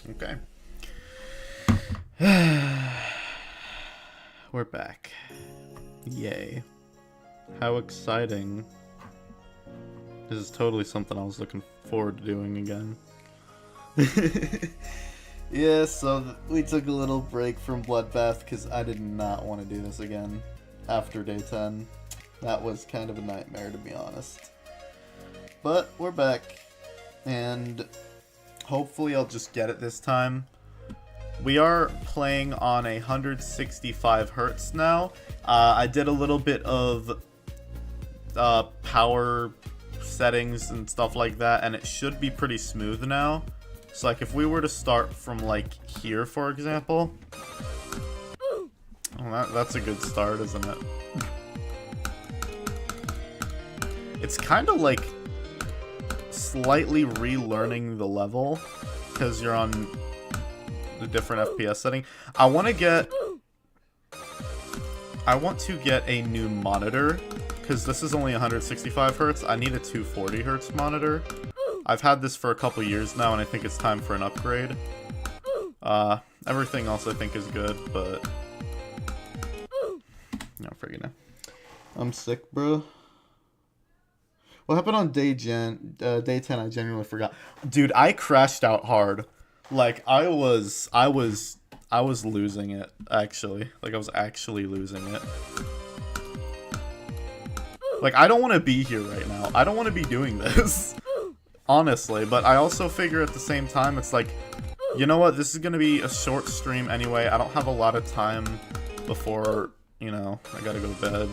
Okay. We're back. Yay. How exciting. This is totally something I was looking forward to doing again. Yeah, so we took a little break from Bloodbath because I did not want to do this again after day 10. That was kind of a nightmare, to be honest. But we're back, and hopefully I'll just get it this time. We are playing on 165 hertz now. I did a little bit of power settings and stuff like that, and it should be pretty smooth now. So like if we were to start from like here, for example, that's a good start, isn't it? It's kind of like slightly relearning the level because you're on the different FPS setting. I want to get a new monitor because this is only 165 hertz. I need a 240 hertz monitor. I've had this for a couple years now, and I think it's time for an upgrade. Everything else I think is good, but no friggin' know. I'm sick, bro. What happened on day 10? I genuinely forgot. Dude, I crashed out hard. Like I was losing it, actually. Like I was actually losing it. Like I don't want to be here right now. I don't want to be doing this. Honestly, but I also figure at the same time, it's like, you know what, this is going to be a short stream anyway. I don't have a lot of time before, you know, I gotta go to bed.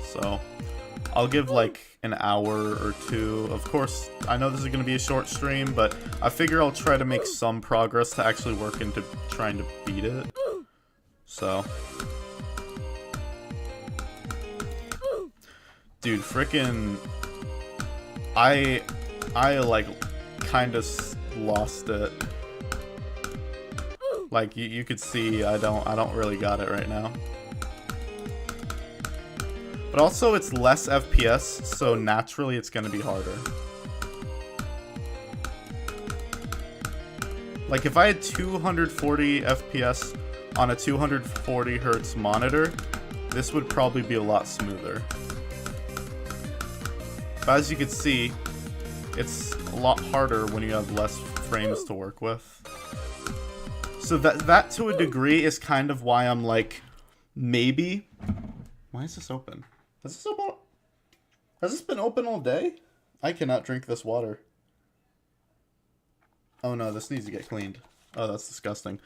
So, I'll give like an hour or two. Of course, I know this is going to be a short stream, but I figure I'll try to make some progress to actually work into trying to beat it. So. Dude, frickin' I like kind of lost it. Like you could see I don't really got it right now. But also it's less FPS, so naturally it's going to be harder. Like if I had 240 FPS on a 240 hertz monitor, this would probably be a lot smoother. But as you can see, it's a lot harder when you have less frames to work with. So that to a degree is kind of why I'm like, maybe. Why is this open? Has this been open all day? I cannot drink this water. Oh no, this needs to get cleaned. Oh, that's disgusting.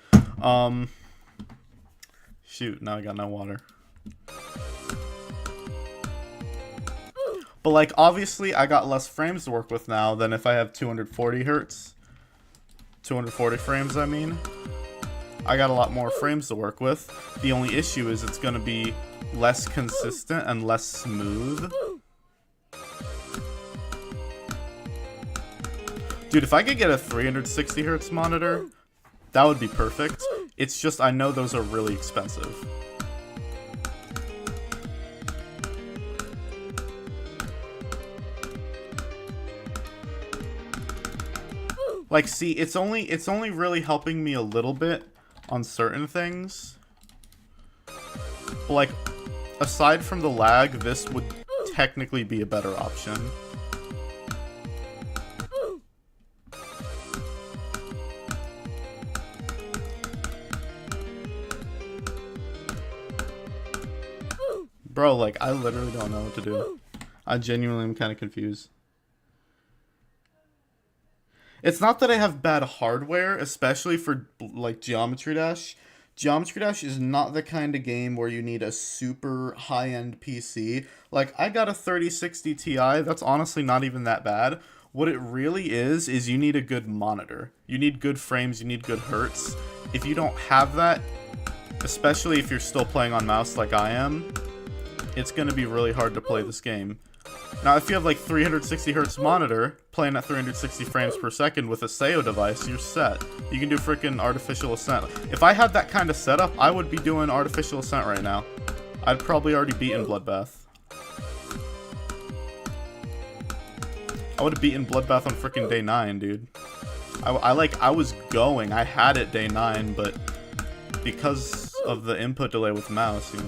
Shoot, now I got no water. But like, obviously, I got less frames to work with now than if I have 240 hertz. 240 frames, I mean. I got a lot more frames to work with. The only issue is it's going to be less consistent and less smooth. Dude, if I could get a 360 hertz monitor, that would be perfect. It's just, I know those are really expensive. Like, see, it's only really helping me a little bit on certain things. But, like, aside from the lag, this would technically be a better option. Bro, like, I literally don't know what to do. I genuinely am kind of confused. It's not that I have bad hardware, especially for, like, Geometry Dash. Geometry Dash is not the kind of game where you need a super high-end PC. Like, I got a 3060 Ti, that's honestly not even that bad. What it really is you need a good monitor. You need good frames, you need good hertz. If you don't have that, especially if you're still playing on mouse like I am, it's going to be really hard to play this game. Now, if you have like 360 hertz monitor, playing at 360 frames per second with a SEO device, you're set. You can do freaking artificial ascent. If I had that kind of setup, I would be doing artificial ascent right now. I'd probably already beaten Bloodbath. I would have beaten Bloodbath on freaking day 9, dude. I was going. I had it day 9, but because of the input delay with mouse, you know,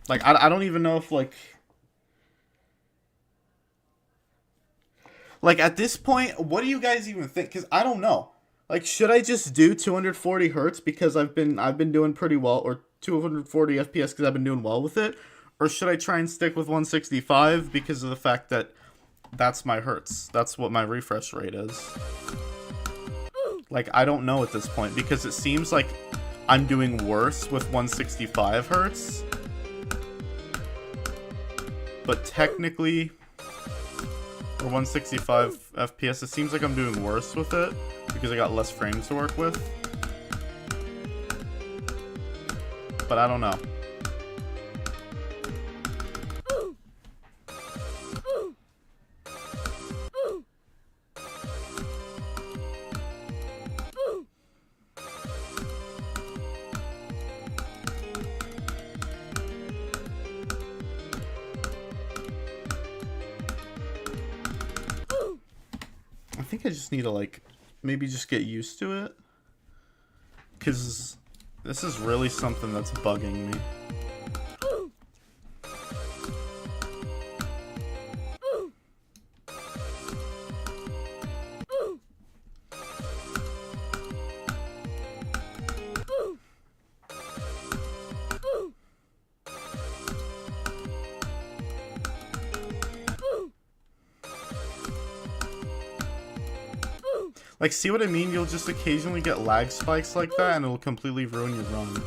like, I don't even know if, like, at this point, what do you guys even think? Because I don't know. Like, should I just do 240 hertz because I've been doing pretty well, or 240 FPS because I've been doing well with it? Or should I try and stick with 165 because of the fact that that's my hertz? That's what my refresh rate is. Like, I don't know at this point because it seems like I'm doing worse with 165 hertz. But technically, for 165 FPS, it seems like I'm doing worse with it because I got less frames to work with. But I don't know. I think I just need to, like, maybe just get used to it. Because this is really something that's bugging me. Like, see what I mean? You'll just occasionally get lag spikes like that, and it'll completely ruin your run.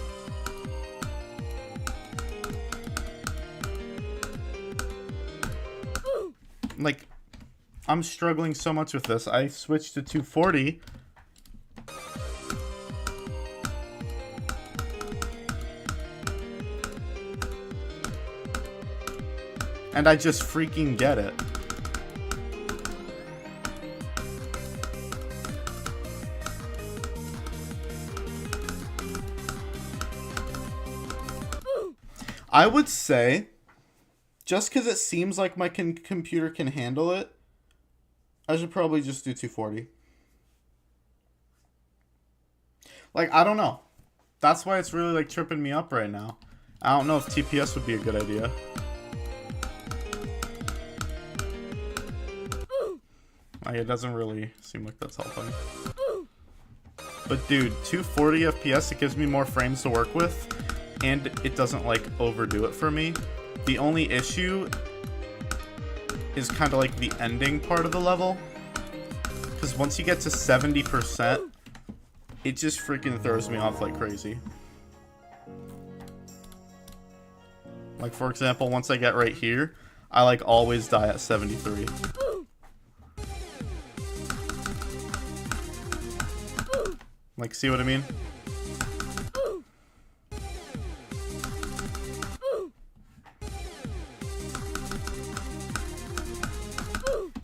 Like, I'm struggling so much with this. I switched to 240. And I just freaking get it. I would say, just because it seems like my computer can handle it, I should probably just do 240. Like, I don't know. That's why it's really, like, tripping me up right now. I don't know if TPS would be a good idea. Like, it doesn't really seem like that's helping. But dude, 240 FPS, it gives me more frames to work with. And it doesn't, like, overdo it for me. The only issue is kind of like the ending part of the level. Because once you get to 70%, it just freaking throws me off like crazy. Like, for example, once I get right here, I, like, always die at 73. Like, see what I mean?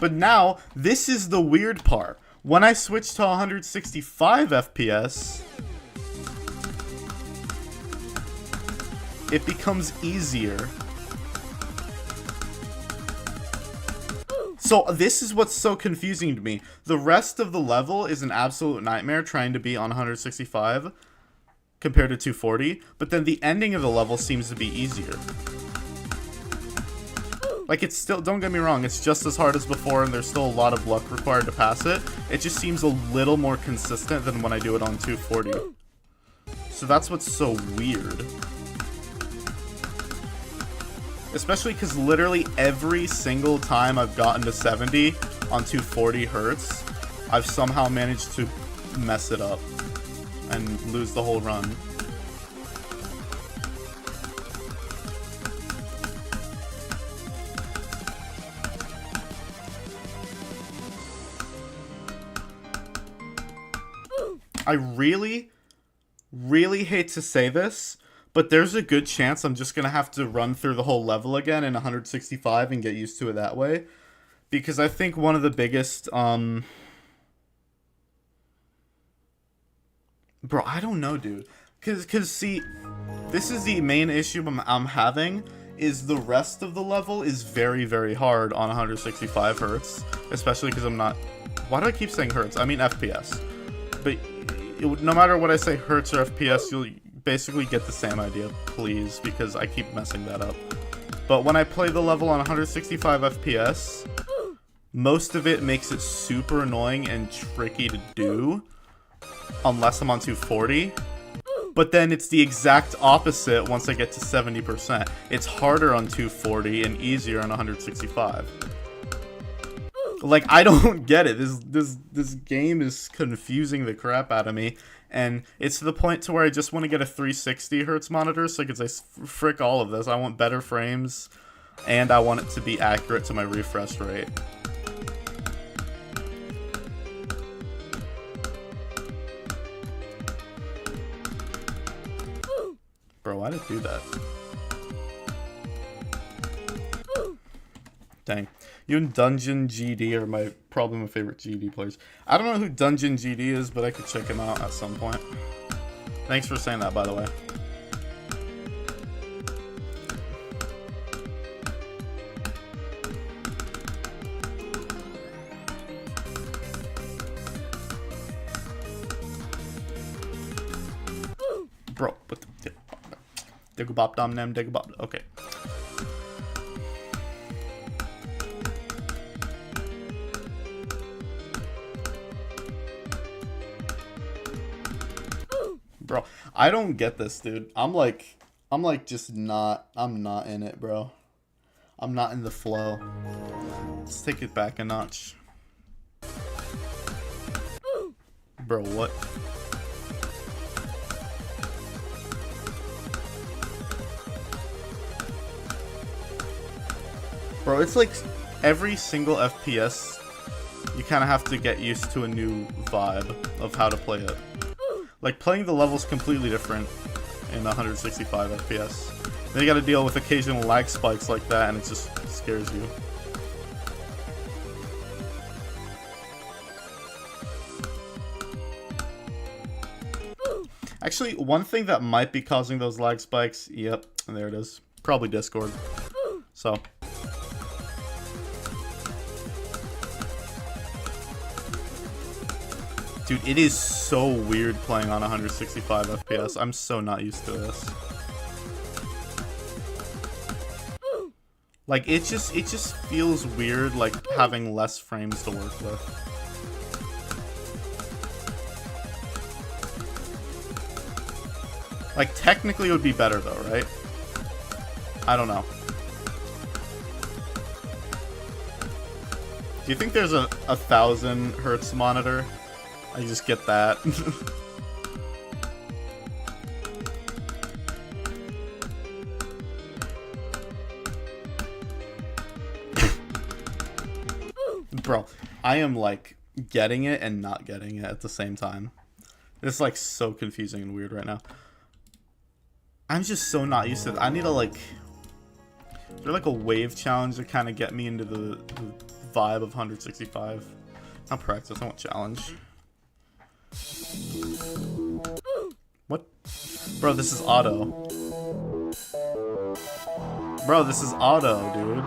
But now, this is the weird part. When I switch to 165 FPS, it becomes easier. So this is what's so confusing to me. The rest of the level is an absolute nightmare trying to be on 165 compared to 240, but then the ending of the level seems to be easier. Like, it's still, don't get me wrong, it's just as hard as before, and there's still a lot of luck required to pass it. It just seems a little more consistent than when I do it on 240. So that's what's so weird. Especially because literally every single time I've gotten to 70 on 240 hertz, I've somehow managed to mess it up and lose the whole run. I really, really hate to say this, but there's a good chance I'm just going to have to run through the whole level again in 165 and get used to it that way. Because I think one of the biggest, Bro, I don't know, dude. Because see, this is the main issue I'm having, is the rest of the level is very, very hard on 165 hertz, especially because I'm not... Why do I keep saying hertz? I mean FPS. But no matter what I say, hertz or FPS, you'll basically get the same idea, please, because I keep messing that up. But when I play the level on 165 FPS, most of it makes it super annoying and tricky to do, unless I'm on 240. But then it's the exact opposite once I get to 70%. It's harder on 240 and easier on 165. Like, I don't get it. This game is confusing the crap out of me. And it's to the point to where I just want to get a 360 hertz monitor so I can say, frick all of this. I want better frames, and I want it to be accurate to my refresh rate. Bro, why did it do that? Dang. You and Dungeon GD are probably my favorite GD players. I don't know who Dungeon GD is, but I could check him out at some point. Thanks for saying that, by the way. Bro, what the... Digglebop dom nem digglebop. Okay. Bro, I don't get this, dude. I'm like just not, I'm not in it, bro. I'm not in the flow. Let's take it back a notch. Bro, what? Bro, it's like every single FPS, you kind of have to get used to a new vibe of how to play it. Like, playing the level's completely different in 165 FPS. Then you gotta deal with occasional lag spikes like that, and it just scares you. Actually, one thing that might be causing those lag spikes, yep, there it is. Probably Discord. So... Dude, it is so weird playing on 165 FPS. I'm so not used to this. Like, it just feels weird, like, having less frames to work with. Like, technically it would be better though, right? I don't know. Do you think there's a 1000 hertz monitor? I just get that. Bro, I am like getting it and not getting it at the same time. It's like so confusing and weird right now. I'm just so not used to it. I need to like... Is there like a wave challenge to kind of get me into the vibe of 165? Not practice, I want challenge. What? Bro, this is auto. Bro, this is auto, dude.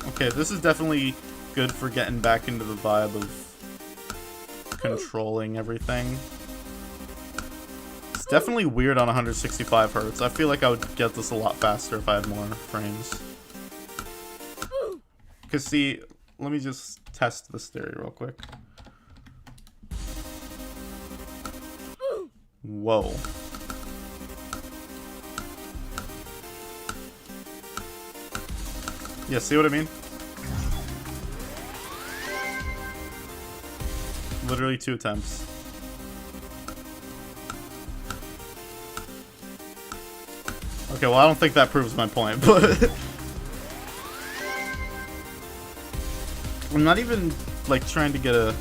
Okay, this is definitely good for getting back into the vibe of controlling everything. It's definitely weird on 165 hertz. I feel like I would get this a lot faster if I had more frames. Because see, let me just test this theory real quick. Whoa. Yeah, see what I mean? Literally 2 attempts. Okay, well, I don't think that proves my point, but... I'm not even, like, trying to get a...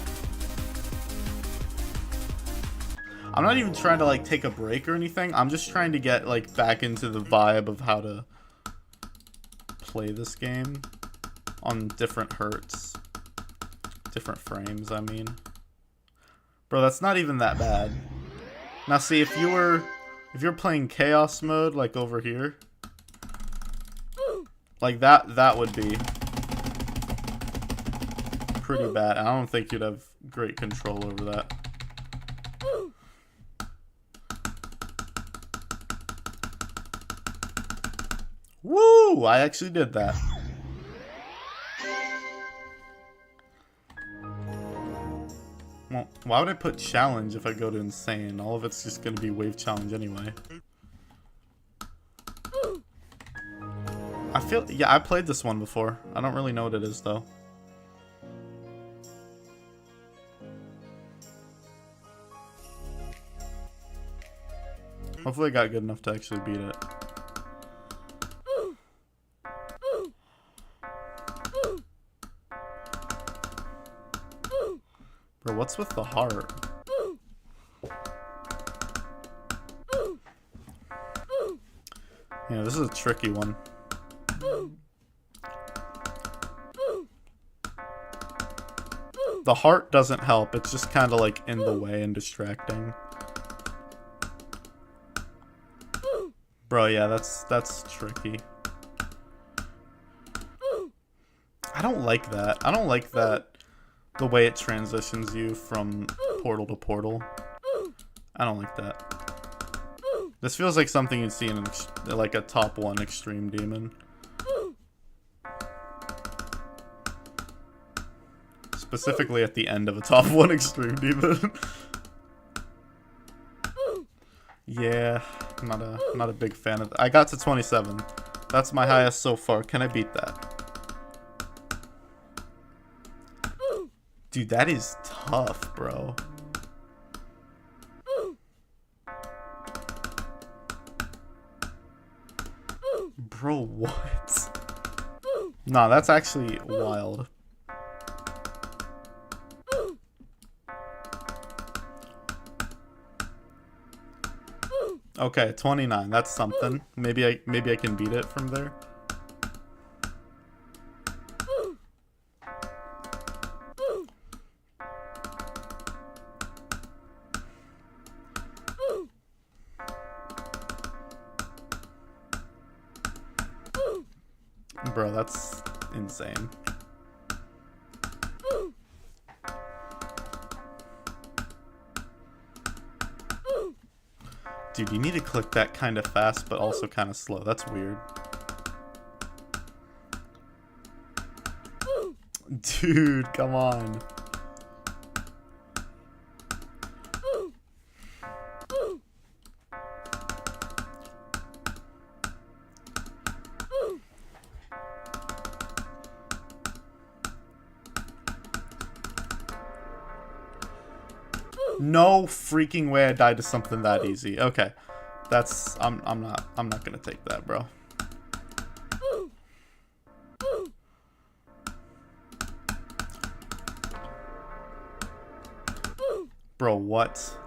I'm not even trying to, like, take a break or anything. I'm just trying to get, like, back into the vibe of how to play this game on different hertz. different frames, I mean. Bro, that's not even that bad. Now see, if you're playing chaos mode, like over here, like that would be pretty bad. I don't think you'd have great control over that. Woo! I actually did that. Well, why would I put challenge if I go to insane? All of it's just gonna be wave challenge anyway. Yeah, I played this one before. I don't really know what it is though. Hopefully I got good enough to actually beat it. Bro, what's with the heart? Yeah, this is a tricky one. The heart doesn't help, it's just kind of like in the way and distracting. Bro, yeah, that's tricky. I don't like that. I don't like that, the way it transitions you from portal to portal. I don't like that. This feels like something you'd see in like a top 1 extreme demon. Specifically at the end of a top 1 extreme demon. Yeah, not a big fan of that. I got to 27. That's my highest so far. Can I beat that? Dude, that is tough, bro. Bro, what? Nah, that's actually wild. Okay, 29. That's something. Maybe I can beat it from there. Bro, that's insane. Dude, you need to click that kind of fast, but also kind of slow. That's weird. Dude, come on. No freaking way I died to something that easy. Okay. That's I'm not gonna take that, bro. Bro, what?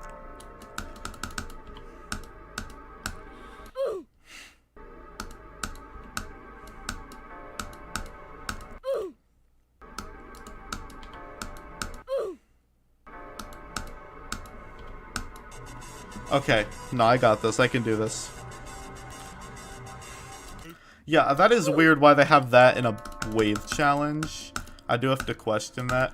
Okay, no, I got this. I can do this. Yeah, that is weird why they have that in a wave challenge. I do have to question that.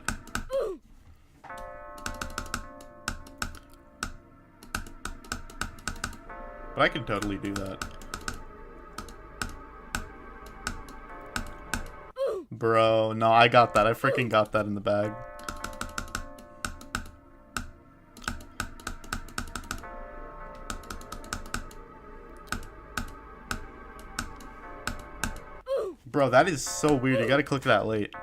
But I can totally do that. Bro, no, I got that. I freaking got that in the bag. Bro, that is so weird. You gotta click that late.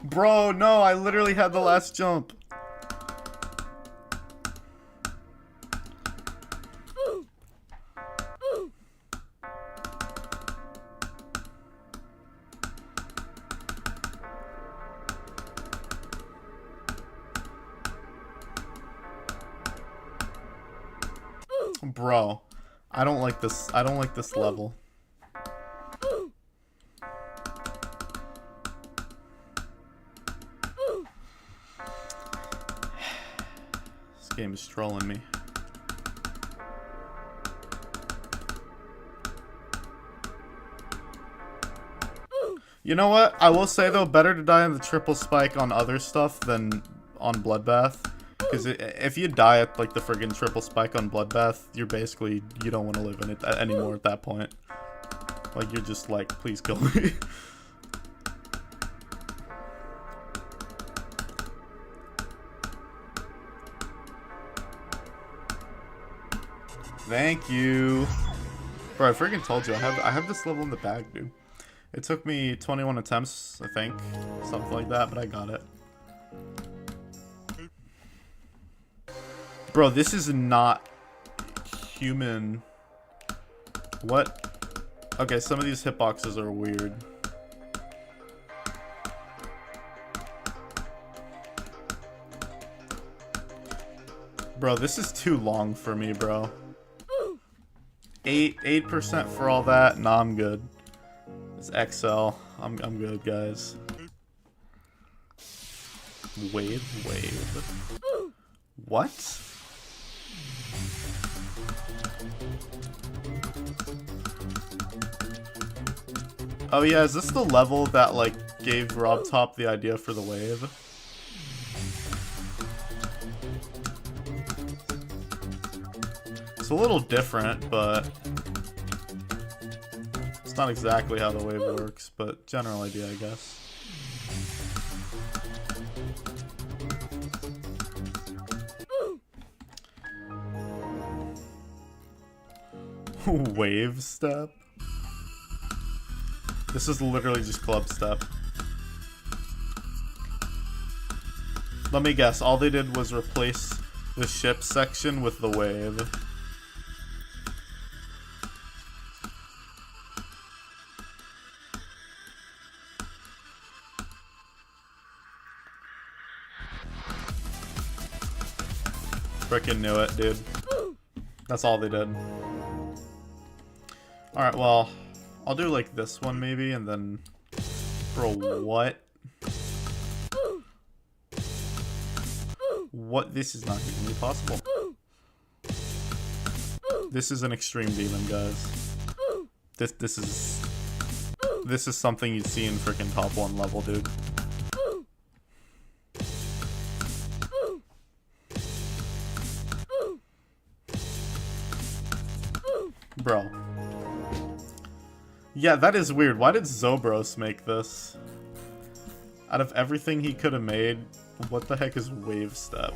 Bro, no, I literally had the last jump. Bro, I don't like this. I don't like this level. This game is trolling me. You know what? I will say though, better to die on the triple spike on other stuff than on Bloodbath. Because if you die at like the friggin' triple spike on Bloodbath, you're basically, you don't want to live in it anymore at that point. Like you're just like, please kill me. Thank you. Bro, I friggin' told you, I have this level in the bag, dude. It took me 21 attempts, I think. Something like that, but I got it. Bro, this is not human. What? Okay, some of these hitboxes are weird. Bro, this is too long for me, bro. 8% for all that? Nah, I'm good. It's XL. I'm good, guys. Wave. What? Oh yeah, is this the level that like gave Rob Top the idea for the wave? It's a little different, but it's not exactly how the wave works, but general idea, I guess. Wave step? This is literally just club step. Let me guess, all they did was replace the ship section with the wave. Frickin' knew it, dude. That's all they did. Alright, well, I'll do like this one maybe, and then... Bro, what? What? This is not humanly possible. This is an extreme demon, guys. This is something you'd see in frickin' top 1 level, dude. Bro. Yeah, that is weird. Why did Zobros make this? Out of everything he could have made, what the heck is Wave Step?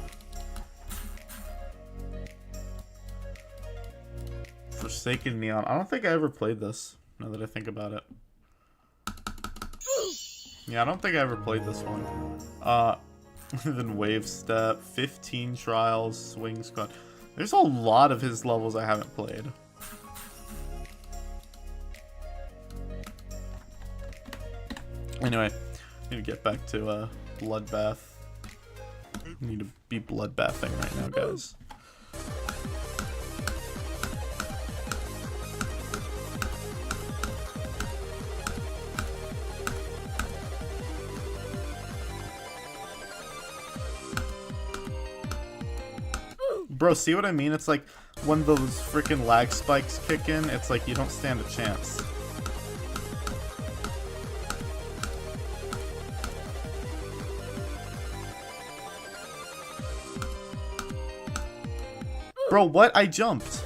Forsaken Neon. I don't think I ever played this, now that I think about it. Yeah, I don't think I ever played this one. Then Wave Step, 15 Trials, Swing Squad. There's a lot of his levels I haven't played. Anyway, need to get back to Bloodbath. Need to be bloodbathing right now, guys. Bro, see what I mean? It's like when those freaking lag spikes kick in, it's like you don't stand a chance. Bro, what? I jumped.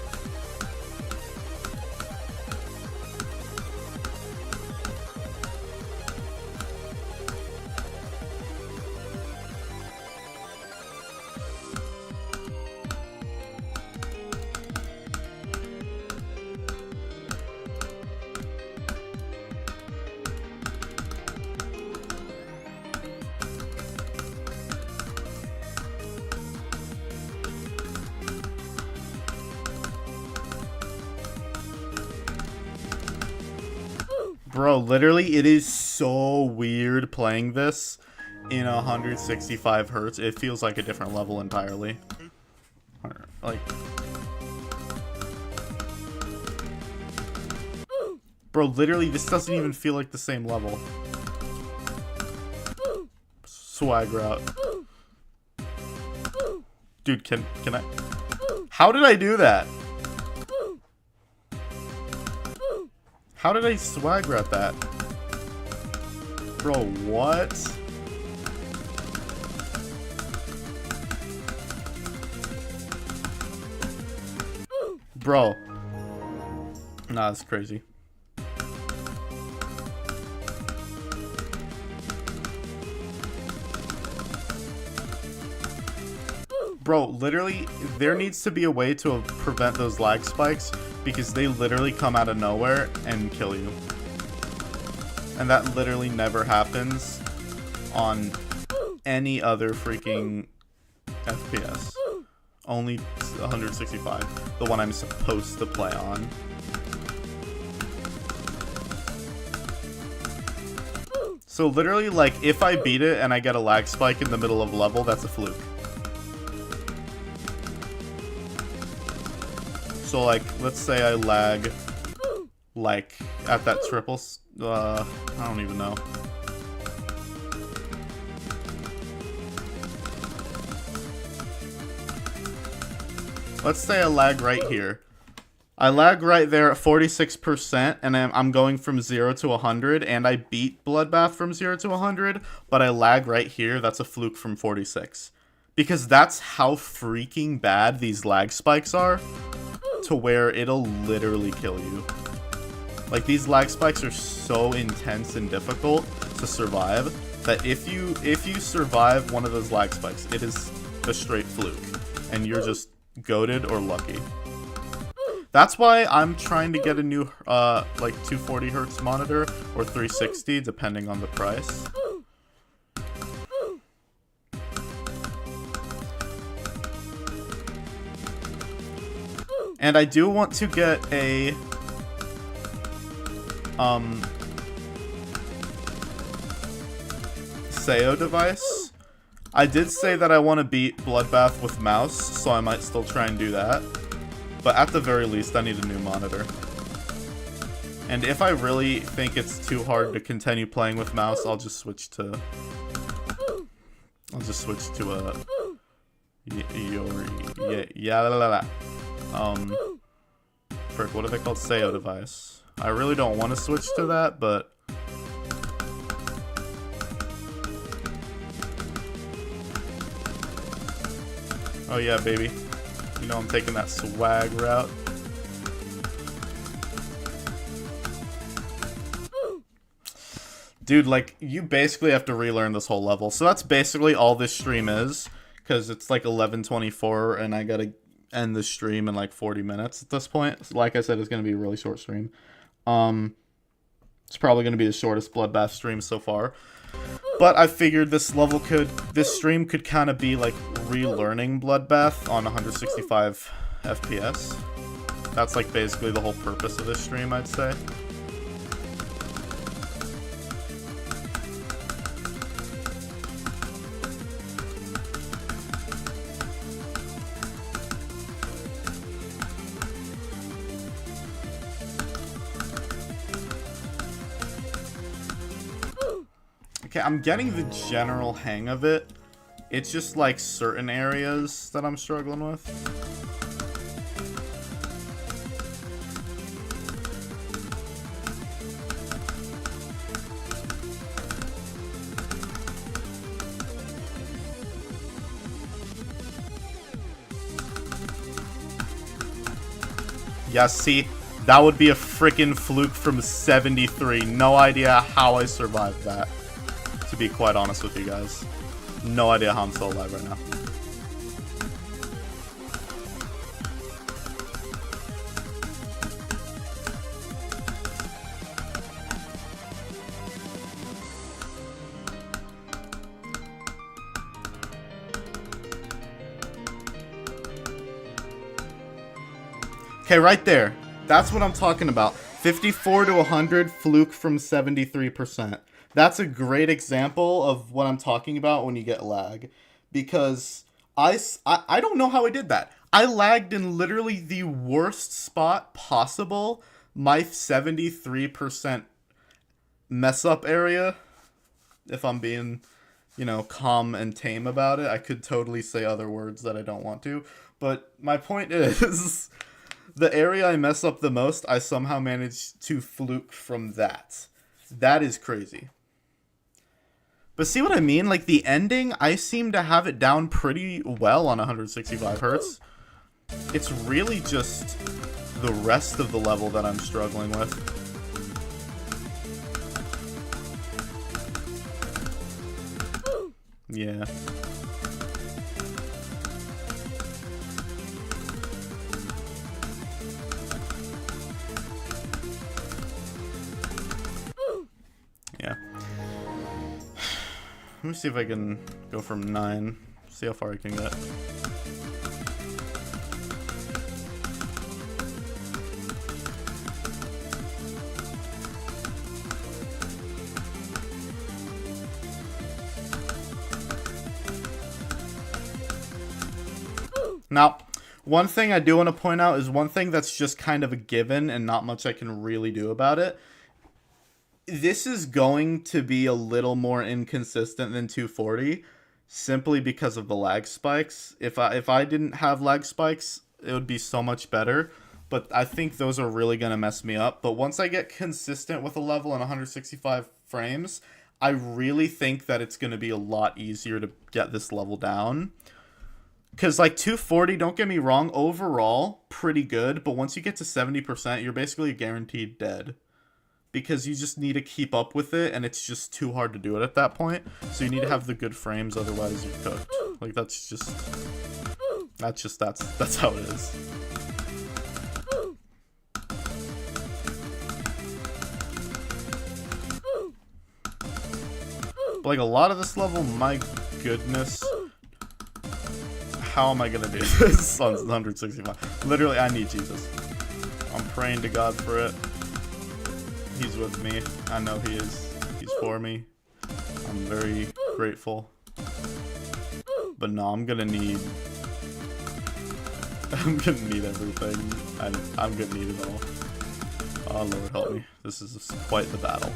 Bro, literally, it is so weird playing this in 165 hertz. It feels like a different level entirely. Like, Bro, literally, this doesn't even feel like the same level. Swag route. Dude, can I? How did I do that? How did I swag route that? Bro, what? Bro. Nah, that's crazy. Bro, literally, there needs to be a way to prevent those lag spikes because they literally come out of nowhere and kill you. And that literally never happens on any other freaking FPS. Only 165, the one I'm supposed to play on. So literally, like, if I beat it and I get a lag spike in the middle of level, that's a fluke. So, like, let's say I lag, like, at that triple, I don't even know. Let's say I lag right here. I lag right there at 46%, and I'm going from 0 to 100, and I beat Bloodbath from 0 to 100, but I lag right here. That's a fluke from 46. Because that's how freaking bad these lag spikes are, to where it'll literally kill you. Like, these lag spikes are so intense and difficult to survive, that if you survive one of those lag spikes, it is a straight fluke, and you're just goated or lucky. That's why I'm trying to get a new, like, 240 hertz monitor, or 360, depending on the price. And I do want to get a, SEO device. I did say that I want to beat Bloodbath with mouse, so I might still try and do that. But at the very least, I need a new monitor. And if I really think it's too hard to continue playing with mouse, I'll just switch to a frick, what are they called? SEO device. I really don't want to switch to that, but oh yeah, baby. You know I'm taking that swag route. Dude, like, you basically have to relearn this whole level. So that's basically all this stream is, because it's like 11:24 and I gotta end the stream in like 40 minutes at this point. So like I said, it's gonna be a really short stream. It's probably gonna be the shortest Bloodbath stream so far. But I figured this stream could kind of be like relearning Bloodbath on 165 FPS. That's like basically the whole purpose of this stream, I'd say. Okay, I'm getting the general hang of it. It's just like certain areas that I'm struggling with. Yeah, see, that would be a freaking fluke from 73. No idea how I survived that. To be quite honest with you guys. No idea how I'm still alive right now. Okay, right there. That's what I'm talking about. 54 to 100, fluke from 73%. That's a great example of what I'm talking about when you get lag. Because I don't know how I did that. I lagged in literally the worst spot possible. my 73% mess up area, if I'm being, calm and tame about it, I could totally say other words that I don't want to. But my point is, the area I mess up the most, I somehow managed to fluke from that. That is crazy. But see what I mean? Like, the ending, I seem to have it down pretty well on 165 hertz. It's really just the rest of the level that I'm struggling with. Yeah. Yeah. Let me see if I can go from 9. See how far I can get. Now, one thing I do want to point out is one thing that's just kind of a given and not much I can really do about it. This is going to be a little more inconsistent than 240 simply because of the lag spikes. If I didn't have lag spikes, it would be so much better. But I think those are really going to mess me up. But once I get consistent with a level in 165 frames, I really think that it's going to be a lot easier to get this level down. Because, like, 240, don't get me wrong, overall, pretty good. But once you get to 70%, you're basically guaranteed dead. Because you just need to keep up with it, and it's just too hard to do it at that point. So you need to have the good frames, otherwise you're cooked. Like, that's how it is. But, like, a lot of this level, my goodness... How am I gonna do this on 165? Literally, I need Jesus. I'm praying to God for it. He's with me. I know he is. He's for me. I'm very grateful. But no, I'm gonna need everything. I'm gonna need it all. Oh, Lord help me. This is quite the battle.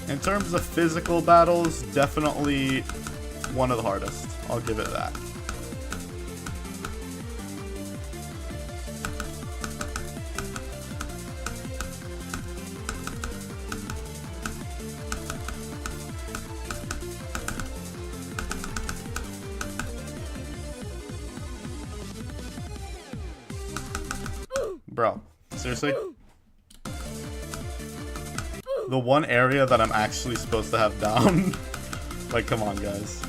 In terms of physical battles, definitely one of the hardest. I'll give it that. Bro, seriously? The one area that I'm actually supposed to have down. Like, come on, guys.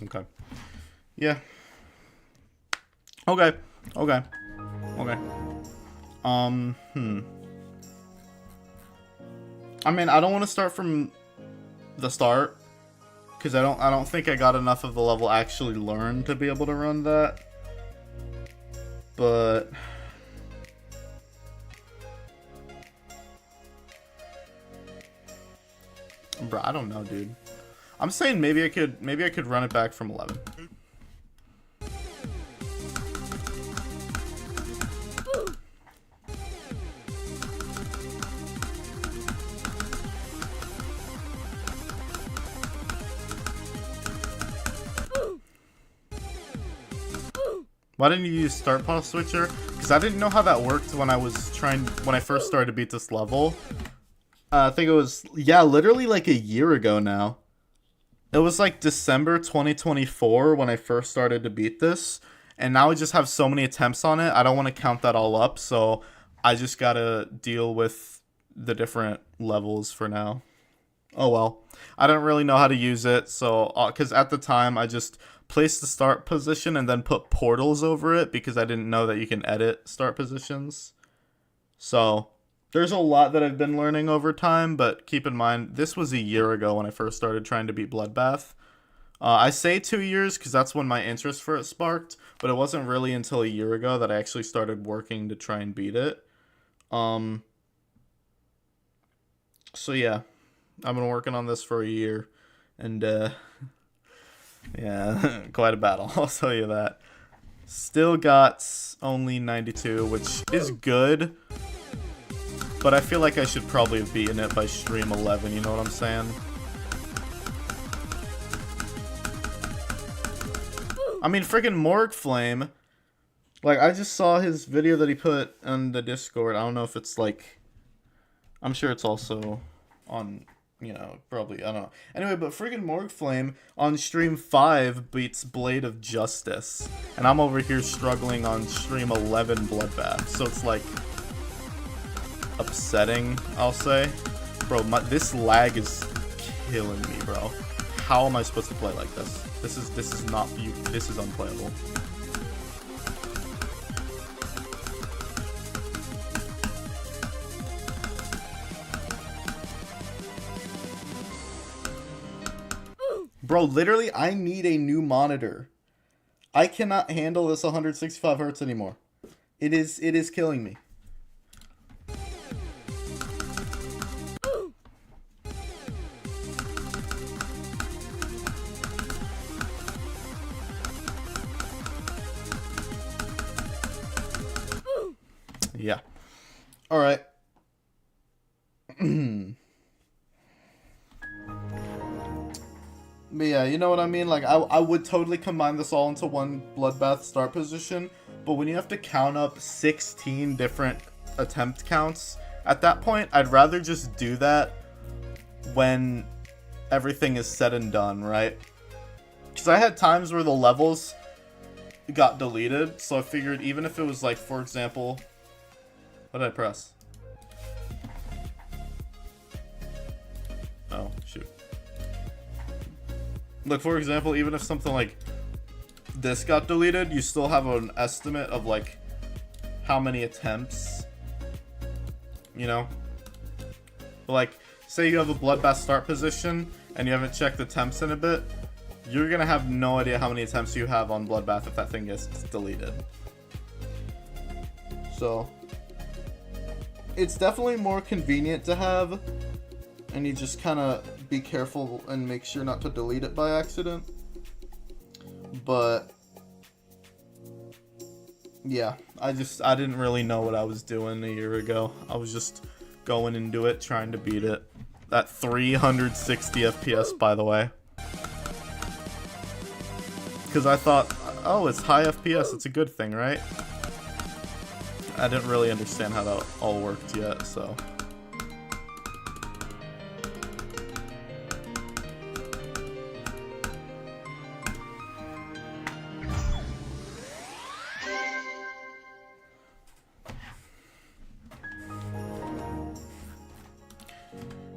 Okay. Yeah. Okay. Okay. Okay. I mean, I don't want to start from the start because I don't think I got enough of the level actually learned to be able to run that. But bro, I don't know, dude. I'm saying maybe I could run it back from 11. Why didn't you use start pause switcher? Because I didn't know how that worked when I first started to beat this level. I think it was, yeah, literally like a year ago now. It was like December 2024 when I first started to beat this. And now I just have so many attempts on it. I don't want to count that all up. So I just got to deal with the different levels for now. Oh well. I don't really know how to use it. So, because at the time I just place the start position and then put portals over it because I didn't know that you can edit start positions. So there's a lot that I've been learning over time, but keep in mind, this was a year ago when I first started trying to beat Bloodbath. I say 2 years because that's when my interest for it sparked, but it wasn't really until a year ago that I actually started working to try and beat it. So yeah, I've been working on this for a year, and yeah, quite a battle, I'll tell you that. Still got only 92, which is good, but I feel like I should probably have beaten it by stream 11, you know what I'm saying? I mean, freaking Morg Flame, like, I just saw his video that he put on the Discord. I don't know if it's, like, I'm sure it's also on, you know, probably, I don't know. Anyway, but friggin' Morg Flame on stream 5 beats Blade of Justice. And I'm over here struggling on stream 11 Bloodbath. So it's like upsetting, I'll say. Bro, this lag is killing me, bro. How am I supposed to play like this? This is not, this is unplayable. Bro, literally, I need a new monitor. I cannot handle this 165 hertz anymore. It is killing me. Yeah. All right. But yeah, you know what I mean? Like, I would totally combine this all into one Bloodbath start position, but when you have to count up 16 different attempt counts, at that point, I'd rather just do that when everything is said and done, right? Because I had times where the levels got deleted, so I figured even if it was like, for example, what did I press? Oh, shoot. Look, for example, even if something like this got deleted, you still have an estimate of like how many attempts, you know? But like, say you have a Bloodbath start position and you haven't checked the attempts in a bit, you're gonna have no idea how many attempts you have on Bloodbath if that thing gets deleted. So it's definitely more convenient to have, and you just kind of be careful and make sure not to delete it by accident. But yeah, I didn't really know what I was doing a year ago. I was just going into it, trying to beat it. At 360 FPS, by the way. Because I thought, oh, it's high FPS, it's a good thing, right? I didn't really understand how that all worked yet, so.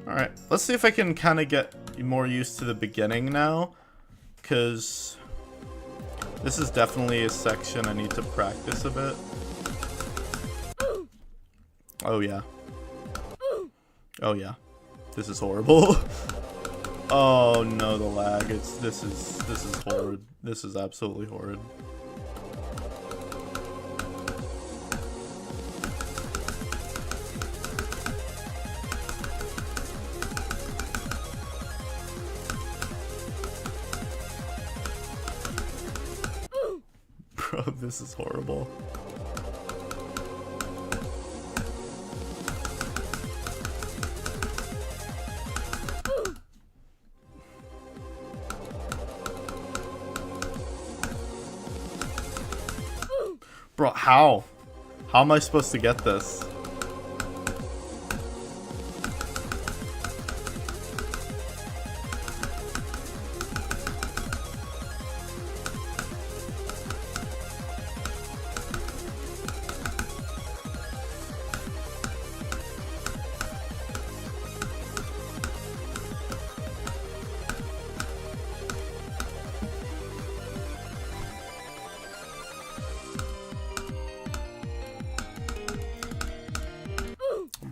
Alright, let's see if I can kind of get more used to the beginning now, because this is definitely a section I need to practice a bit. Oh yeah. Oh yeah. This is horrible. Oh no, the lag. This is horrid. This is absolutely horrid. Bro, this is horrible. Bro, how? How am I supposed to get this?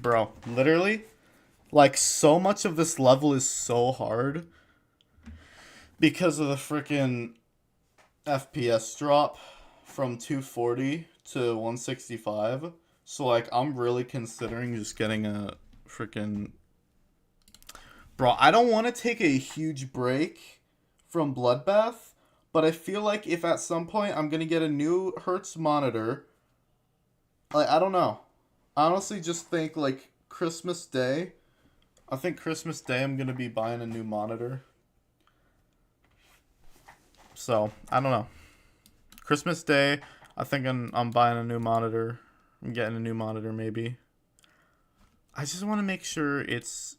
Bro, literally, like, so much of this level is so hard because of the freaking FPS drop from 240 to 165. So, like, I'm really considering just getting a freaking. Bro, I don't want to take a huge break from Bloodbath, but I feel like if at some point I'm going to get a new Hertz monitor, like, I don't know. I honestly just think, like, Christmas Day. I think Christmas Day I'm going to be buying a new monitor. So, I don't know. Christmas Day, I think I'm buying a new monitor. I'm getting a new monitor, maybe. I just want to make sure it's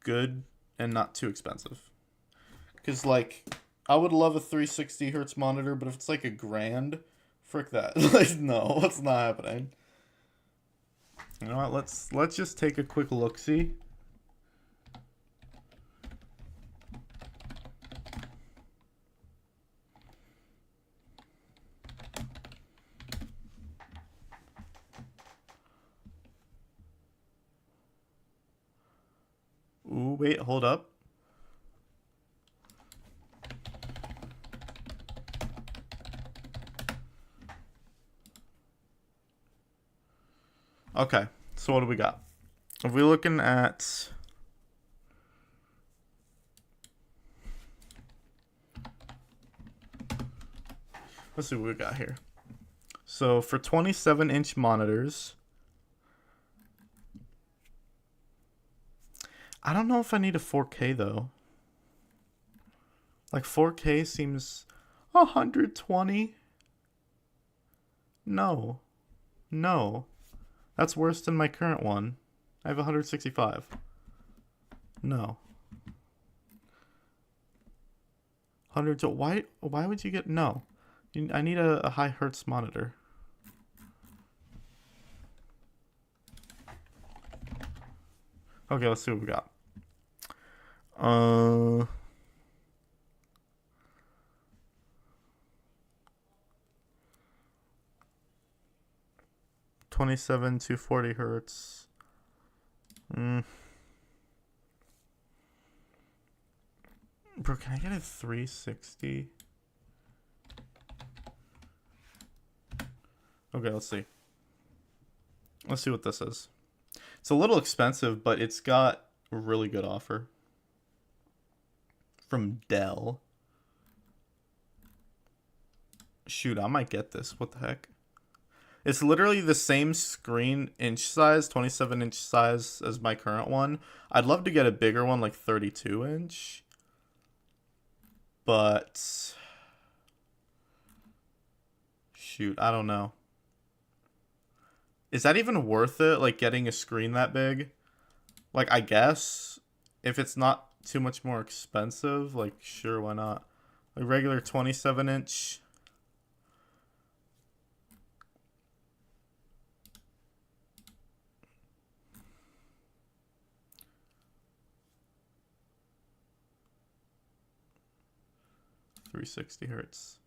good and not too expensive. Because, like, I would love a 360 hertz monitor, but if it's like $1,000, frick that. Like, no, it's not happening. You know what? Let's just take a quick look-see. Ooh, wait, hold up. Okay, so what do we got? If we're looking at... Let's see what we got here. So for 27-inch monitors... I don't know if I need a 4K, though. Like, 4K seems 120. No. No. That's worse than my current one. I have 165. No. 100. Why would you get... No. I need a high hertz monitor. Okay, let's see what we got. 27 to 40 hertz. Bro, can I get a 360? Okay, let's see. Let's see what this is. It's a little expensive, but it's got a really good offer. From Dell. Shoot, I might get this. What the heck? It's literally the same screen inch size, 27-inch size as my current one. I'd love to get a bigger one, like 32-inch. But... shoot, I don't know. Is that even worth it, like, getting a screen that big? Like, I guess, if it's not too much more expensive, like, sure, why not? Like, regular 27-inch... $360 hertz.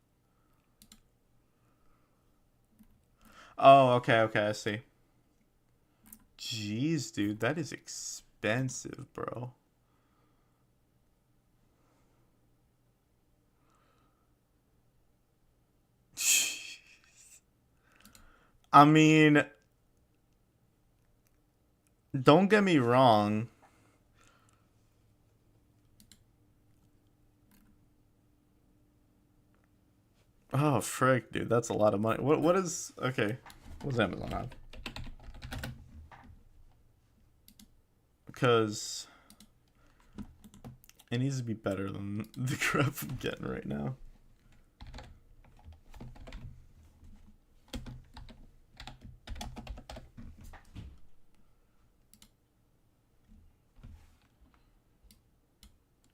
Oh, okay, I see. Jeez, dude, that is expensive, bro. I mean, don't get me wrong. Oh, frick, dude, that's a lot of money. What is... okay, what's Amazon have? Because it needs to be better than the crap I'm getting right now.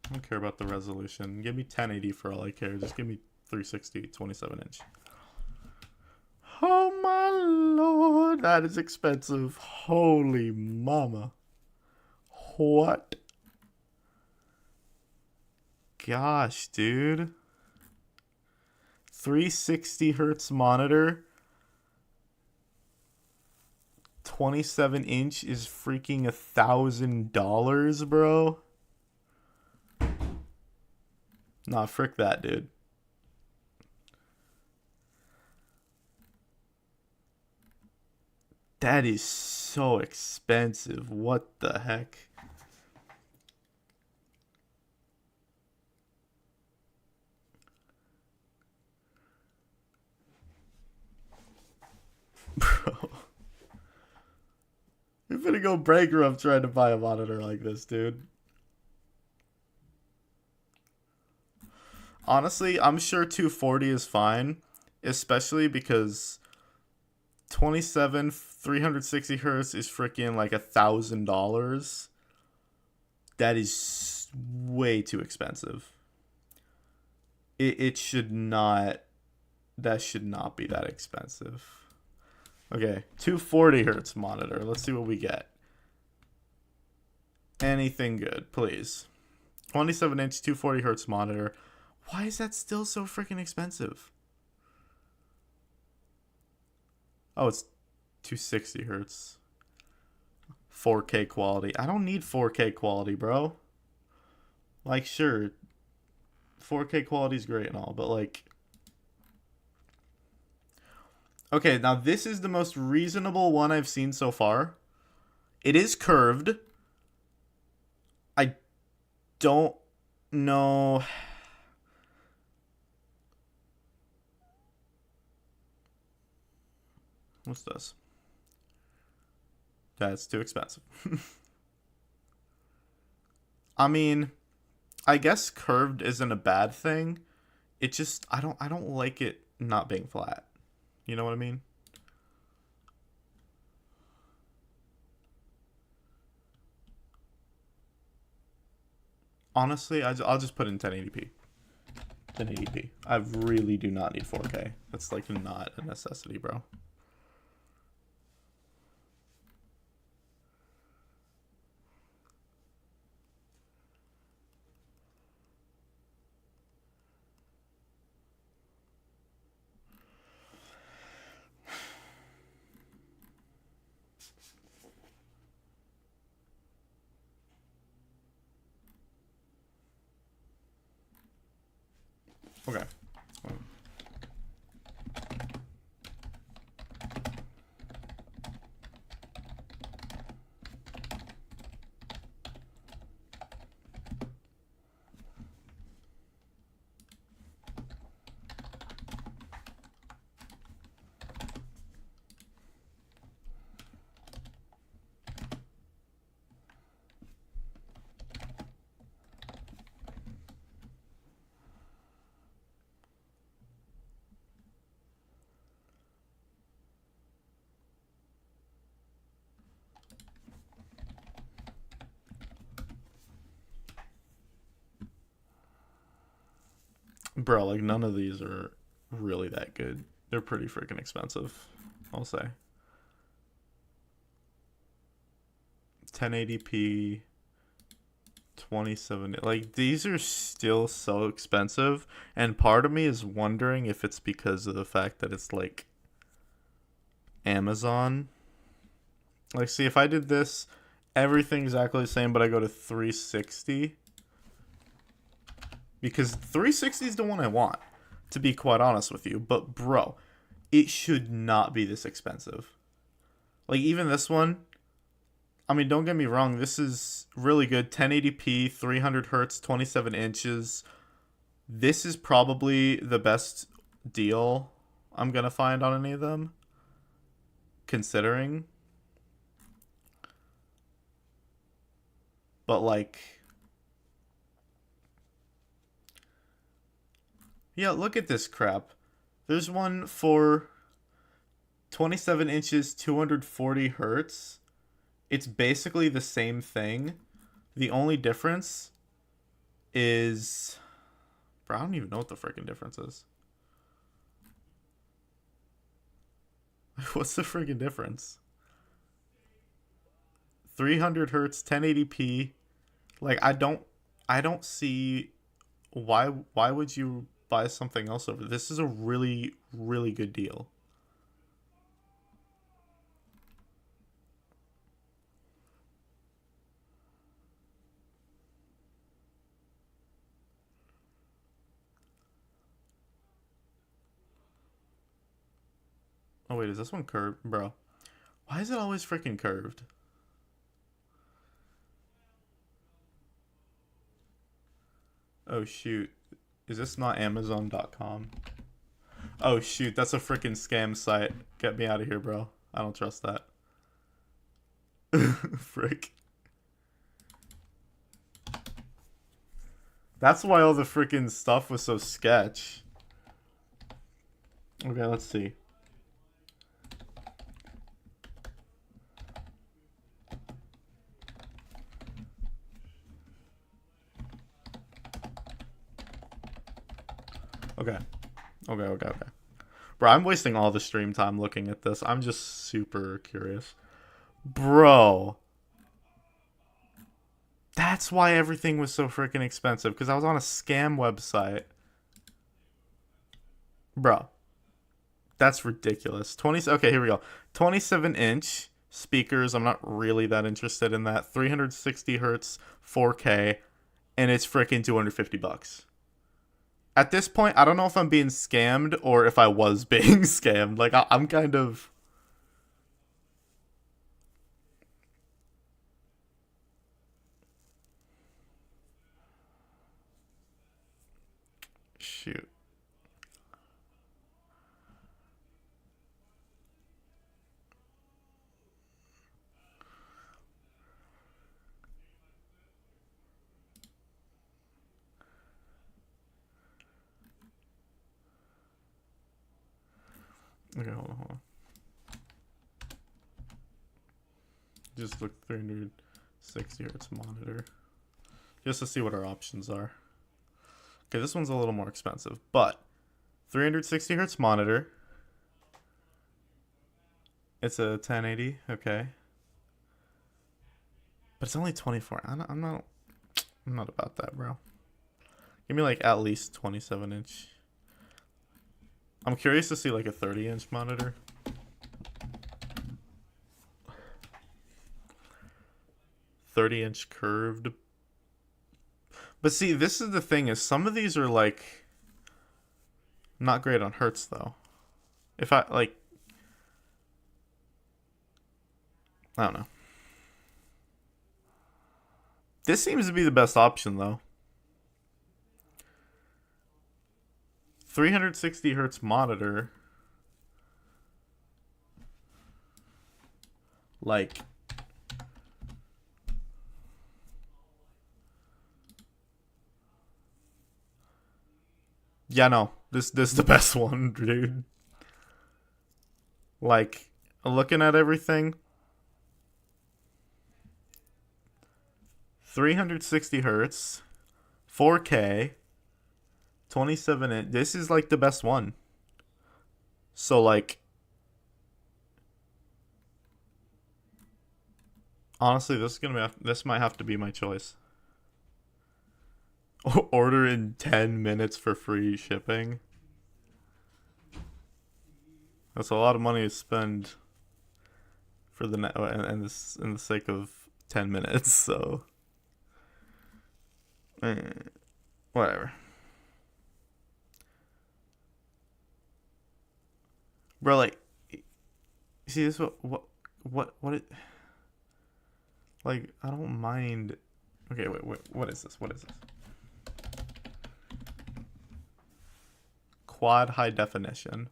I don't care about the resolution. Give me 1080 for all I care. Just give me 360, 27-inch. Oh my lord, that is expensive. Holy mama. What? Gosh, dude. 360 hertz monitor. 27-inch is freaking $1,000, bro. Nah, frick that, dude. That is so expensive. What the heck? Bro. You're gonna go bankrupt trying to buy a monitor like this, dude. Honestly, I'm sure 240 is fine, especially because 27 360 hertz is freaking like $1,000. That is way too expensive. It should not. That should not be that expensive. Okay, 240 hertz monitor. Let's see what we get. Anything good, please. 27-inch 240 hertz monitor. Why is that still so freaking expensive? Oh, it's 260 hertz. 4K quality. I don't need 4K quality, bro. Like, sure, 4K quality is great and all, but like... Okay, now this is the most reasonable one I've seen so far. It is curved. I don't know... What's this? That's too expensive. I mean, I guess curved isn't a bad thing. It just I don't like it not being flat. You know what I mean? Honestly, I'll just put in 1080p. 1080p. I really do not need 4K. That's like not a necessity, bro. Okay. Bro, like none of these are really that good. They're pretty freaking expensive, I'll say. 1080p 27, like these are still so expensive, and part of me is wondering if it's because of the fact that it's like Amazon. Like, see, if I did this, everything exactly the same, but I go to 360, because 360 is the one I want, to be quite honest with you. But bro, it should not be this expensive. Like, even this one, I mean, don't get me wrong, this is really good. 1080p, 300 hertz, 27 inches. This is probably the best deal I'm gonna find on any of them, considering. But like, yeah, look at this crap. There's one for 27 inches, 240 hertz. It's basically the same thing. The only difference is... Bro, I don't even know what the freaking difference is. What's the freaking difference? 300 hertz, 1080p. Like, I don't see why would you buy something else over this? Is a really, really good deal. Oh wait, is this one curved? Bro, why is it always freaking curved? Oh shoot. Is this not Amazon.com? Oh shoot, that's a freaking scam site. Get me out of here, bro. I don't trust that. Frick. That's why all the freaking stuff was so sketch. Okay, let's see. Okay. Okay. Bro, I'm wasting all the stream time looking at this. I'm just super curious. Bro. That's why everything was so freaking expensive. Because I was on a scam website. Bro. That's ridiculous. Okay, here we go. 27-inch speakers. I'm not really that interested in that. 360 hertz, 4K. And it's freaking $250. At this point, I don't know if I'm being scammed or if I was being scammed. Like, I'm kind of... Shoot. Okay, hold on. Just look 360 hertz monitor. Just to see what our options are. Okay, this one's a little more expensive, but 360 hertz monitor. It's a 1080, okay. But it's only 24. I'm not about that, bro. Give me like at least 27-inch. I'm curious to see like a 30-inch monitor. $30-inch curved. But see, this is the thing, is some of these are like not great on hertz though. If I like, I don't know. This seems to be the best option though. 360 hertz monitor. Like, yeah, no. This is the best one, dude. Like, looking at everything, 360 hertz, 4K, 27 inch. This is like the best one. So like, honestly, this might have to be my choice. Order in 10 minutes for free shipping. That's a lot of money to spend for the net and this in the sake of 10 minutes. So, whatever. Bro, like, see this what it, like, I don't mind. Okay, wait, what is this? Quad high definition.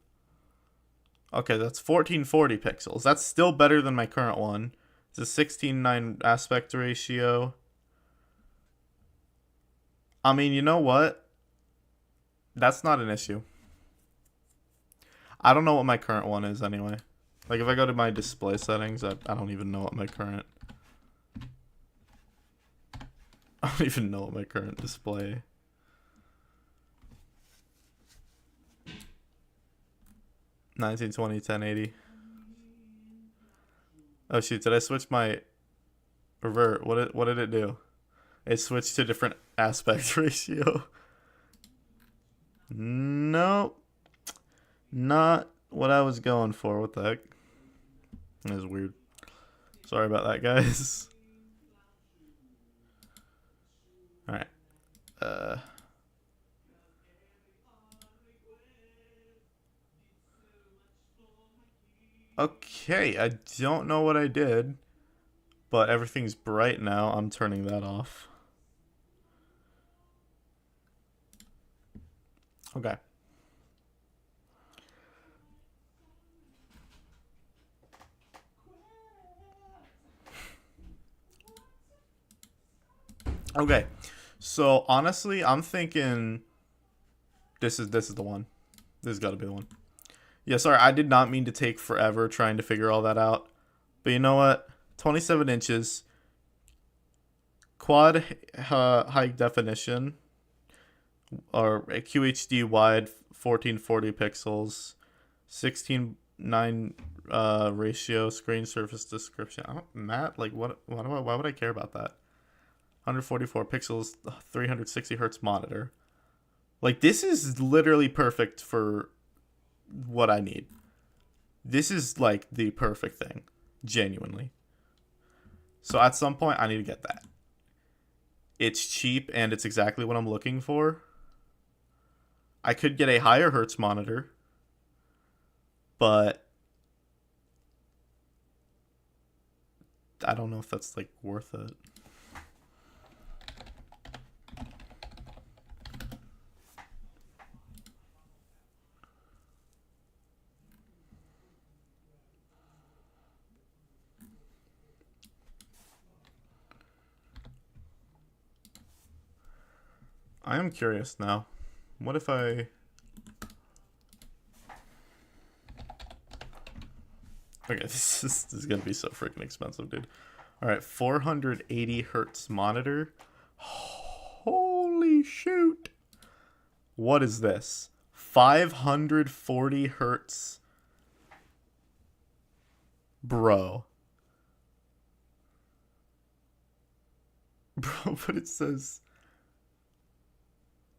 Okay, that's 1440 pixels. That's still better than my current one. It's a 16:9 aspect ratio. I mean, you know what? That's not an issue. I don't know what my current one is anyway. Like, if I go to my display settings, I don't even know what my current... I don't even know what my current display... 1920 1080. Oh shoot, did I switch my... Revert, what did it do? It switched to different aspect ratio. Nope. Not what I was going for. What the heck? That was weird. Sorry about that, guys. Alright. Okay, I don't know what I did, but everything's bright now. I'm turning that off. Okay. Okay. So honestly, I'm thinking this is the one. This has got to be the one. Yeah, sorry, I did not mean to take forever trying to figure all that out. But you know what? 27 inches, quad high definition, or QHD wide, 1440 pixels, 16:9 ratio, screen surface description. Matt, like why would I care about that? 144 pixels, 360 hertz monitor. Like, this is literally perfect for what I need. This is like the perfect thing, genuinely. So at some point, I need to get that. It's cheap and it's exactly what I'm looking for. I could get a higher hertz monitor, but I don't know if that's like worth it. I am curious now. What if I... Okay, this is gonna be so freaking expensive, dude. Alright, 480 hertz monitor. Holy shoot. What is this? 540 hertz. Bro. Bro, but it says...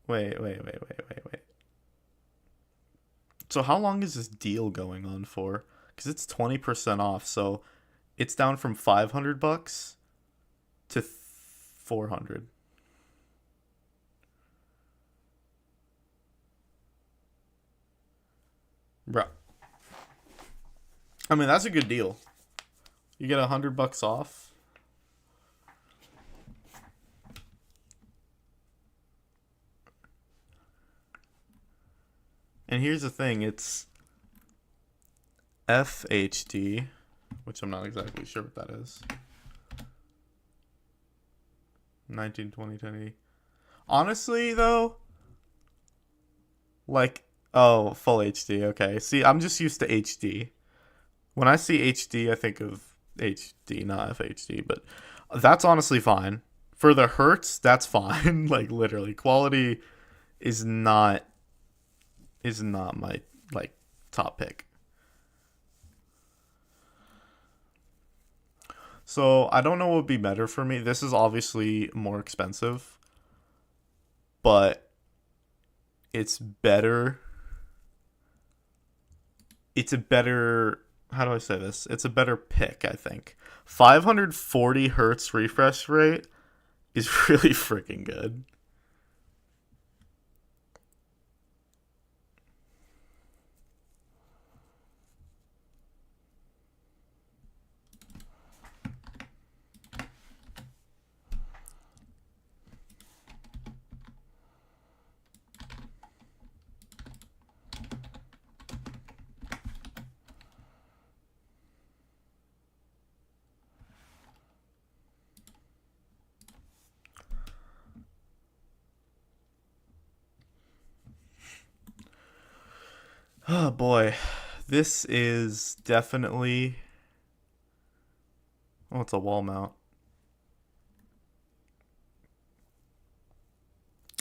Wait. So how long is this deal going on for? Because it's 20% off, so it's down from $500 to 400. Bro. I mean, that's a good deal. You get $100 off. And here's the thing, it's FHD, which I'm not exactly sure what that is. 1920 1080. Honestly, though, like, oh, full HD, okay. See, I'm just used to HD. When I see HD, I think of HD, not FHD, but that's honestly fine. For the hertz, that's fine. Like, literally, quality is not my, like, top pick. So I don't know what would be better for me. This is obviously more expensive, but it's better. It's a better, how do I say this? It's a better pick, I think. 540 hertz refresh rate is really freaking good. Oh boy. This is definitely... Oh, it's a wall mount.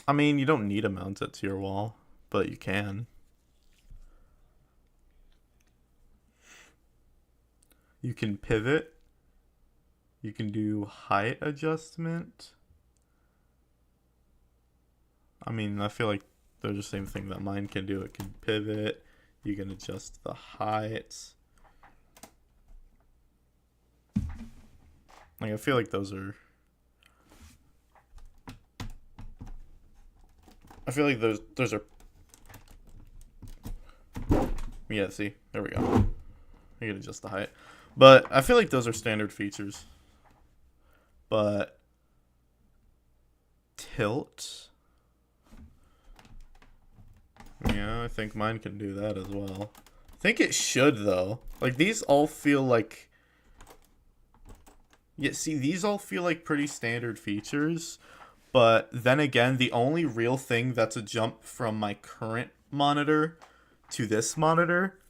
I mean, you don't need to mount it to your wall, but you can. You can pivot. You can do height adjustment. I mean, I feel like they're the same thing that mine can do. It can pivot. You can adjust the height. Like, I feel like those are... I feel like those are... Yeah, see? There we go. You can adjust the height. But I feel like those are standard features. But tilt. Yeah, I think mine can do that as well. I think it should, though. Like, these all feel like... Yeah, see, these all feel like pretty standard features. But then again, the only real thing that's a jump from my current monitor to this monitor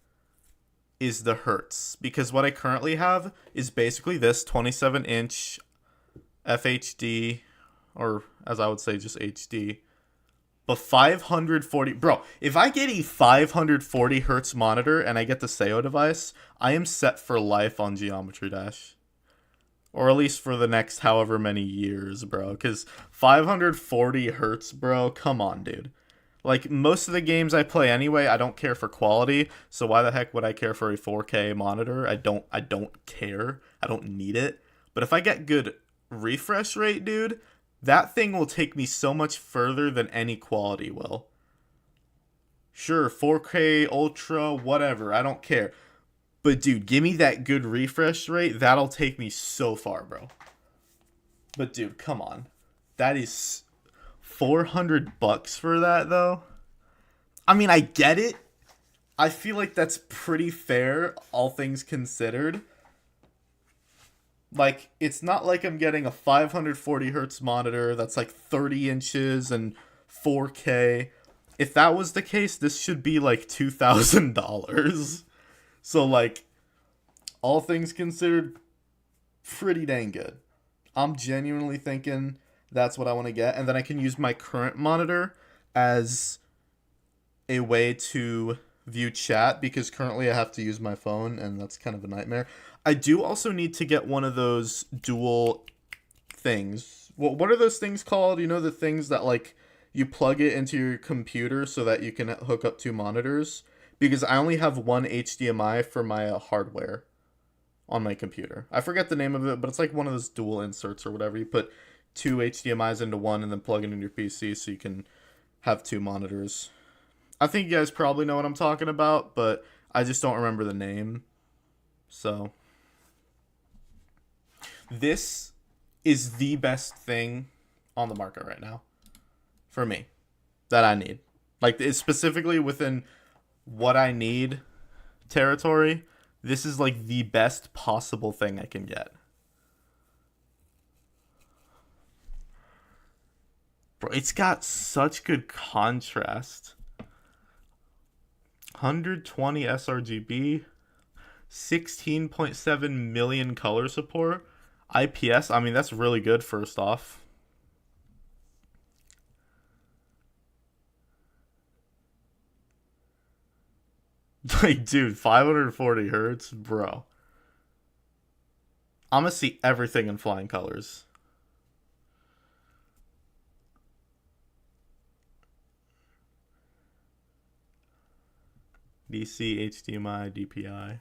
is the hertz. Because what I currently have is basically this 27-inch FHD, or as I would say, just HD. But 540... Bro, if I get a 540 hertz monitor and I get the Seiyuu device, I am set for life on Geometry Dash. Or at least for the next however many years, bro. Because 540 hertz, bro, come on, dude. Like, most of the games I play anyway, I don't care for quality. So why the heck would I care for a 4K monitor? I don't care. I don't need it. But if I get good refresh rate, dude, that thing will take me so much further than any quality will. Sure, 4K, Ultra, whatever, I don't care. But dude, give me that good refresh rate, that'll take me so far, bro. But dude, come on. That is $400 for that, though. I mean, I get it. I feel like that's pretty fair, all things considered. Like, it's not like I'm getting a 540 hertz monitor that's like 30 inches and 4K. If that was the case, this should be like $2,000. So, like, all things considered, pretty dang good. I'm genuinely thinking that's what I want to get. And then I can use my current monitor as a way to view chat, because currently I have to use my phone, and that's kind of a nightmare. I do also need to get one of those dual things. What are those things called? You know, the things that, like, you plug it into your computer so that you can hook up two monitors? Because I only have one HDMI for my hardware on my computer. I forget the name of it, but it's like one of those dual inserts or whatever. You put two HDMIs into one and then plug it in your PC so you can have two monitors. I think you guys probably know what I'm talking about, but I just don't remember the name. So, this is the best thing on the market right now for me that I need. Like, it's specifically within what I need territory. This is like the best possible thing I can get. Bro, it's got such good contrast. 120 sRGB, 16.7 million color support, IPS. I mean, that's really good, first off. Like, dude, 540 hertz, bro. I'm gonna see everything in flying colors. DC, HDMI, DPI.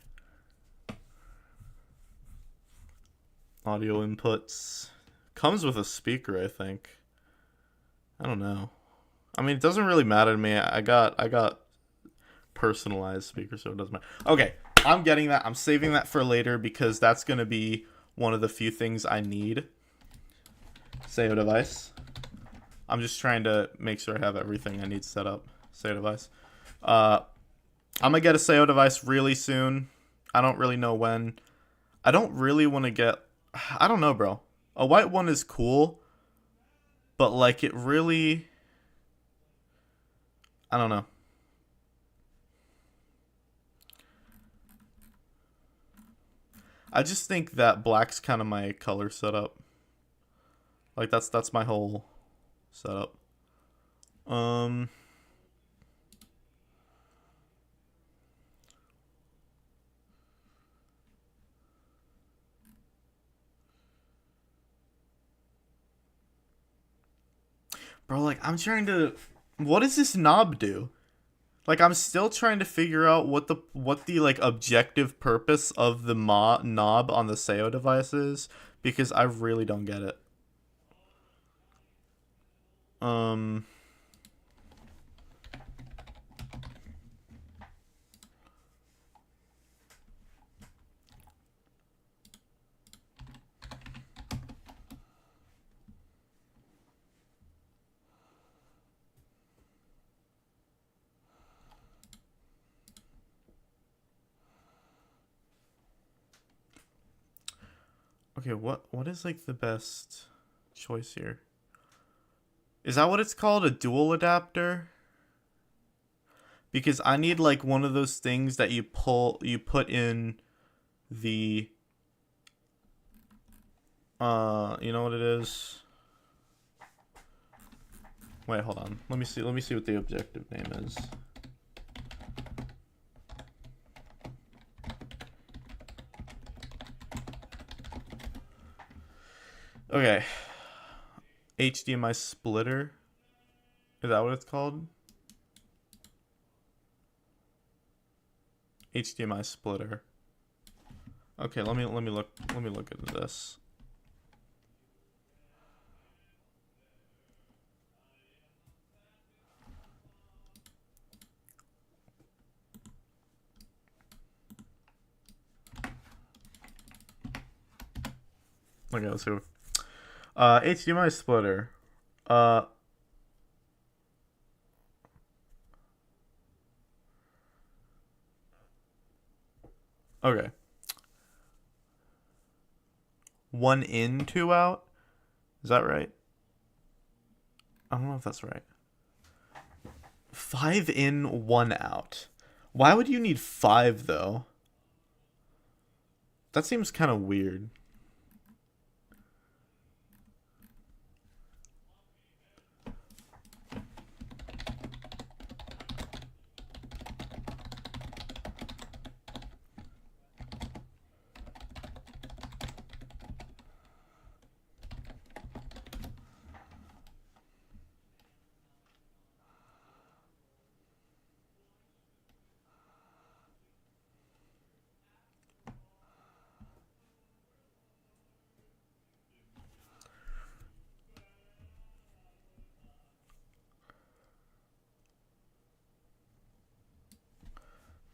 Audio inputs. Comes with a speaker, I think. I don't know. I mean, it doesn't really matter to me. I got personalized speakers, so it doesn't matter. Okay, I'm getting that. I'm saving that for later because that's going to be one of the few things I need. Seiyuu device. I'm just trying to make sure I have everything I need set up. Seiyuu device. I'm going to get a Seiyuu device really soon. I don't really know when. I don't really want to get... I don't know, bro. A white one is cool, but, like, it really... I don't know. I just think that black's kind of my color setup. Like, that's my whole setup. Bro, like, I'm trying to... What does this knob do? Like, I'm still trying to figure out what the like, objective purpose of the knob on the Seiyuu device is, because I really don't get it. Okay, what is like the best choice here? Is that what it's called? A dual adapter? Because I need like one of those things that you put in the you know what it is? Wait, hold on. Let me see what the objective name is. Okay. HDMI splitter. Is that what it's called? HDMI splitter. Okay, let me look into this. Okay, let's see. HDMI splitter. Uh okay. One in, two out? Is that right? I don't know if that's right. Five in, one out. Why would you need five though? That seems kind of weird.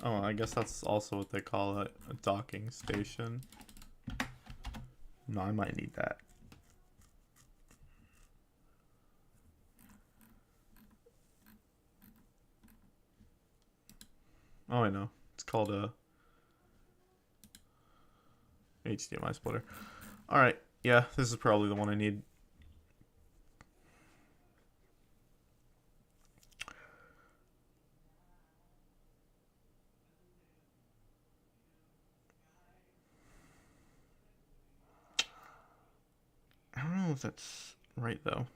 Oh, I guess that's also what they call it, a docking station. No, I might need that. Oh, I know. It's called a HDMI splitter. Alright, yeah, this is probably the one I need. I don't know if that's right, though.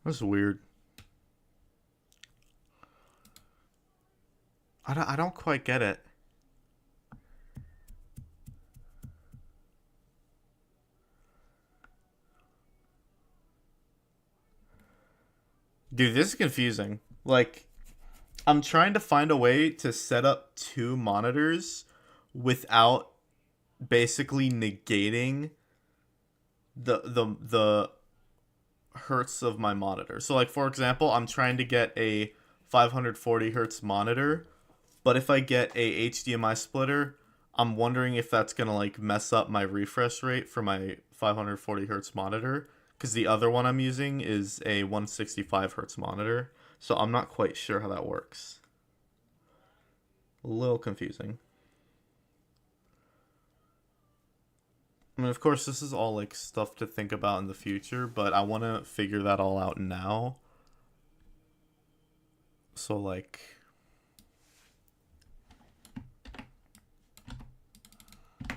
That's weird. I don't quite get it. Dude, this is confusing. Like, I'm trying to find a way to set up two monitors without basically negating the hertz of my monitor. So like for example, I'm trying to get a 540 hertz monitor, but if I get a HDMI splitter, I'm wondering if that's going to like mess up my refresh rate for my 540 hertz monitor because the other one I'm using is a 165 hertz monitor. So I'm not quite sure how that works. A little confusing. I mean, of course, this is all like stuff to think about in the future, but I want to figure that all out now. So like, I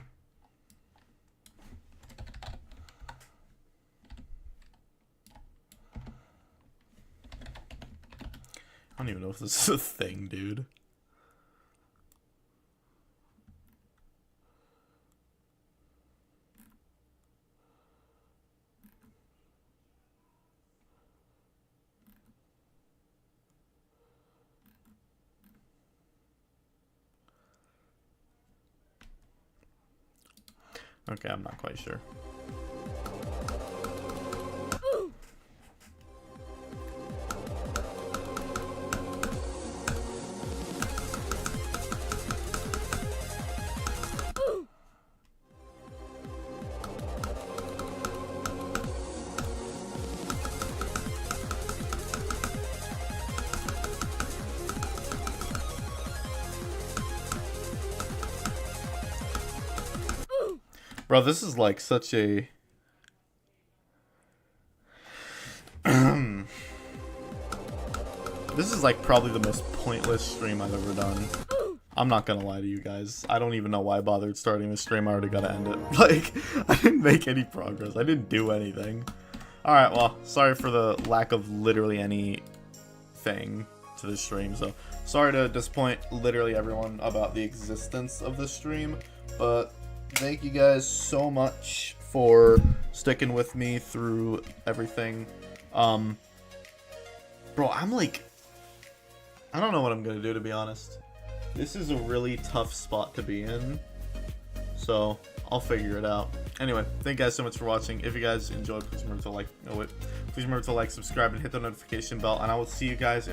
don't even know if this is a thing, dude. Okay, I'm not quite sure. Bro, this is like such a... This is like probably the most pointless stream I've ever done. I'm not gonna lie to you guys. I don't even know why I bothered starting this stream. I already gotta end it. Like, I didn't make any progress. I didn't do anything. Alright, well, sorry for the lack of literally anything to this stream. So, sorry to disappoint literally everyone about the existence of this stream. But thank you guys so much for sticking with me through everything. Bro, I'm like... I don't know what I'm gonna do, to be honest. This is a really tough spot to be in. So, I'll figure it out. Anyway, thank you guys so much for watching. If you guys enjoyed, please remember to like, subscribe, and hit the notification bell. And I will see you guys in